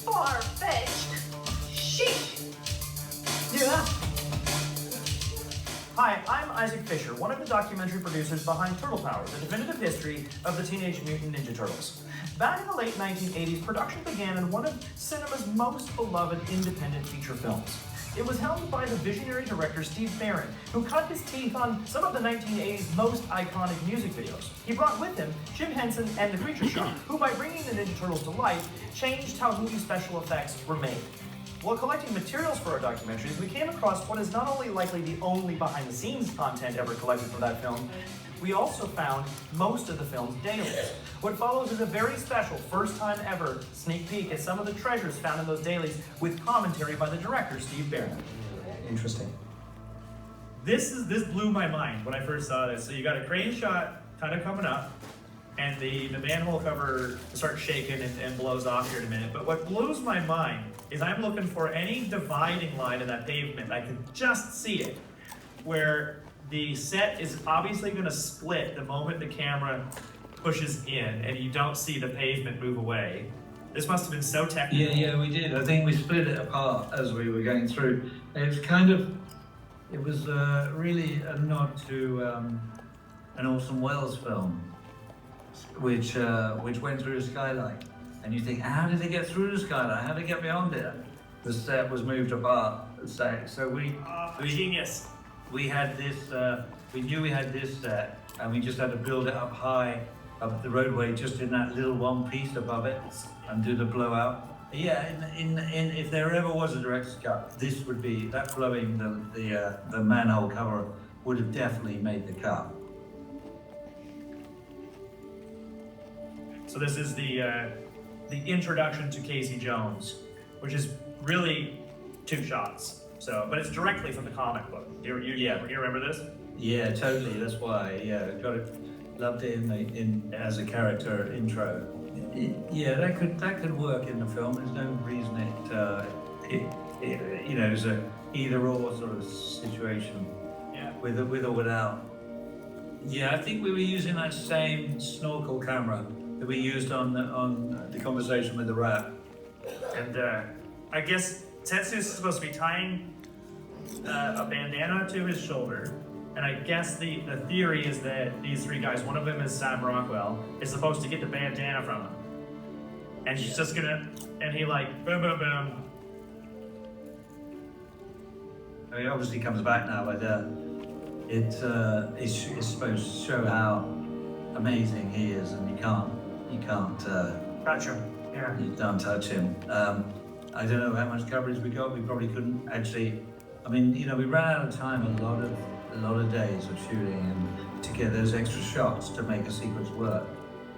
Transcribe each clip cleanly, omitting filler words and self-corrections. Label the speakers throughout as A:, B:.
A: Far-fetched. Sheesh.
B: Yeah. Hi, I'm Isaac Fisher, one of the documentary producers behind Turtle Power, the definitive history of the Teenage Mutant Ninja Turtles. Back in the late 1980s, production began in one of cinema's most beloved independent feature films. It was helmed by the visionary director Steve Barron, who cut his teeth on some of the 1980s most iconic music videos. He brought with him Jim Henson and the Creature Shop, who by bringing the Ninja Turtles to life, changed how movie special effects were made. While collecting materials for our documentaries, we came across what is not only likely the only behind-the-scenes content ever collected for that film, we also found most of the film's dailies. What follows is a very special, first-time ever sneak peek at some of the treasures found in those dailies with commentary by the director, Steve Barron.
C: Interesting.
B: This blew my mind when I first saw this. So you got a crane shot kind of coming up, and the manhole cover starts shaking and blows off here in a minute. But what blows my mind is I'm looking for any dividing line in that pavement. I can just see it, where the set is obviously going to split the moment the camera pushes in, and you don't see the pavement move away. This must have been so technical.
D: Yeah, we did. I think we split it apart as we were going through. It was really a nod to an Orson Welles film, which went through a skylight. And you think, how did they get through the skylight? How did they get beyond it? The set was moved apart. So we
B: genius.
D: We had this, we knew we had this set, and we just had to build it up high, up the roadway, just in that little one piece above it, and do the blowout. Yeah, if there ever was a director's cut, this would be, that blowing the manhole cover would have definitely made the cut.
B: So this is the introduction to Casey Jones, which is really 2 shots. So, but it's directly from the comic book. You remember this?
D: Yeah, totally. That's why. Yeah, got it. Loved it in as a character intro. Yeah, that could work in the film. There's no reason it's a either or sort of situation.
B: Yeah.
D: With or without. Yeah, I think we were using that same snorkel camera that we used on the conversation with the rat.
B: And I guess Tetsu's is supposed to be tying a bandana to his shoulder, and I guess the theory is that these 3 guys, one of them is Sam Rockwell, is supposed to get the bandana from him, and he's just gonna, and he like boom boom boom.
D: I mean, he obviously comes back now, but it's supposed to show how amazing he is, and you can't
B: Touch him. Yeah.
D: You don't touch him. I don't know how much coverage we got. We probably couldn't actually. I mean, we ran out of time a lot of days of shooting, and to get those extra shots to make a sequence work,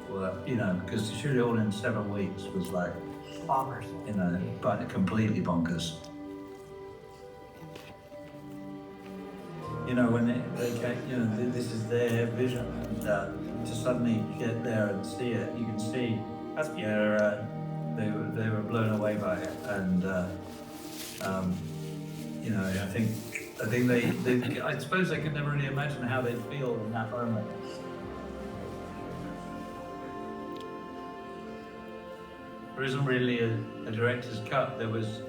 D: because to shoot it all in 7 weeks was like
A: Bonkers.
D: But completely bonkers. When they came, this is their vision, and to suddenly get there and see it, you can see they were blown away by it, and I suppose they could never really imagine how they'd feel in that moment. There isn't really a director's cut. There was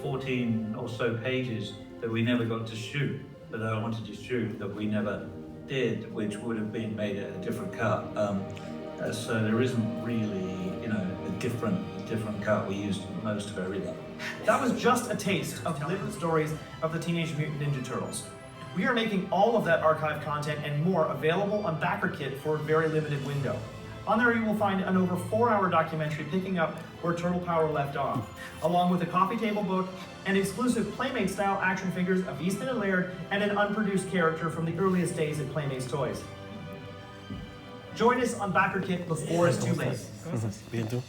D: 14 or so pages that we never got to shoot, that I wanted to shoot, that we never did, which would have been made a different cut. So there isn't really, a different cut. We used most of everything.
B: That was just a taste of lived stories of the Teenage Mutant Ninja Turtles. We are making all of that archive content and more available on BackerKit for a very limited window. On there you will find an over 4-hour documentary picking up where Turtle Power left off, along with a coffee table book and exclusive Playmate-style action figures of Eastman and Laird and an unproduced character from the earliest days at Playmates Toys. Join us on BackerKit before it's too late.
E: Bien, tú.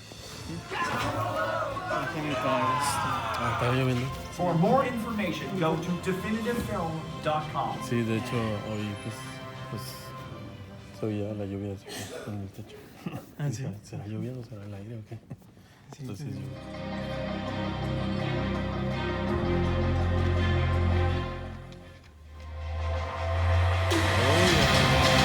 E: Está lloviendo.
B: For more information, go to definitivefilm.com.
E: Sí, de hecho, hoy pues se oía la lluvia en el techo.
F: Ah, sí.
E: ¿Será lloviendo o será el aire o qué?
F: Sí,
E: Entonces
F: sí.
E: yo...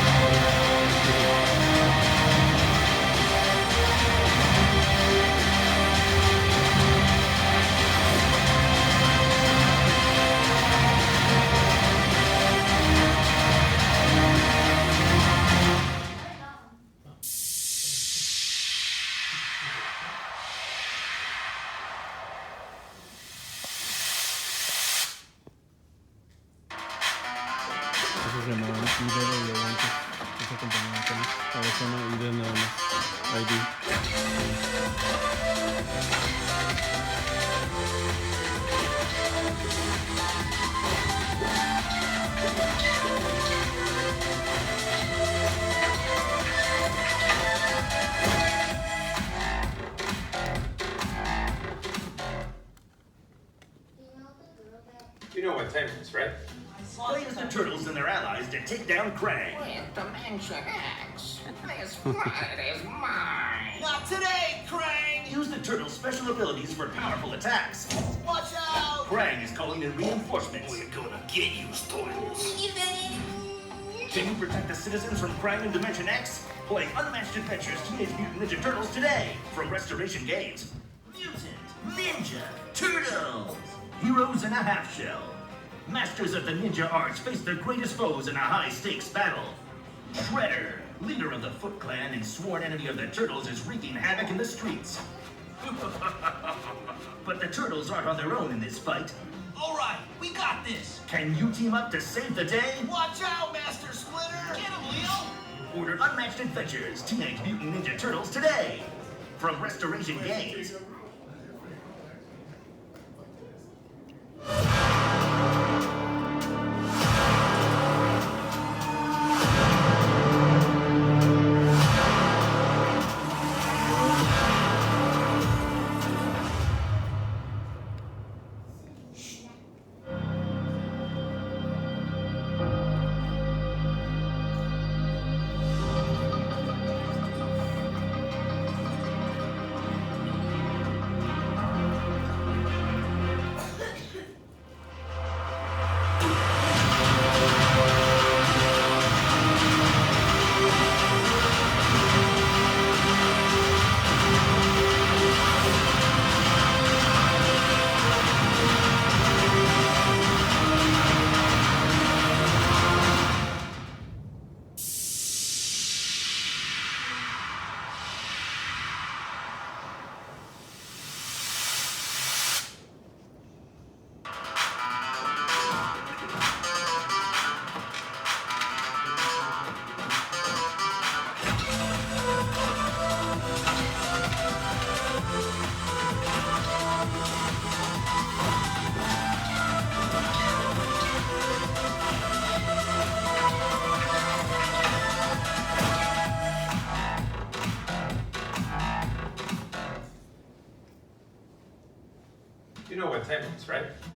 E: eso se llamaba Ida y luego antes esa compañía apenas. Ahora se llama Ida nada más. ID.
C: You know what time it is, right?
F: Play as the Turtles and their allies to take down Krang.
G: With Dimension X, this planet is mine.
F: Not today, Krang! Use the Turtles' special abilities for powerful attacks. Watch out! Krang is calling in reinforcements. We're gonna get you, Turtles. Can you protect the citizens from Krang and Dimension X? Play Unmatched Adventures Teenage Mutant Ninja Turtles today from Restoration Games. Mutant Ninja Turtles! Heroes in a half shell. Masters of the ninja arts face their greatest foes in a high-stakes battle. Shredder, leader of the Foot Clan and sworn enemy of the Turtles, is wreaking havoc in the streets. But the Turtles aren't on their own in this fight.
H: All right, we got this.
F: Can you team up to save the day?
H: Watch out, Master Splinter. Get him, Leo.
F: Order Unmatched Adventures Teenage Mutant Ninja Turtles today from Restoration Games.
C: You know what time it is, right?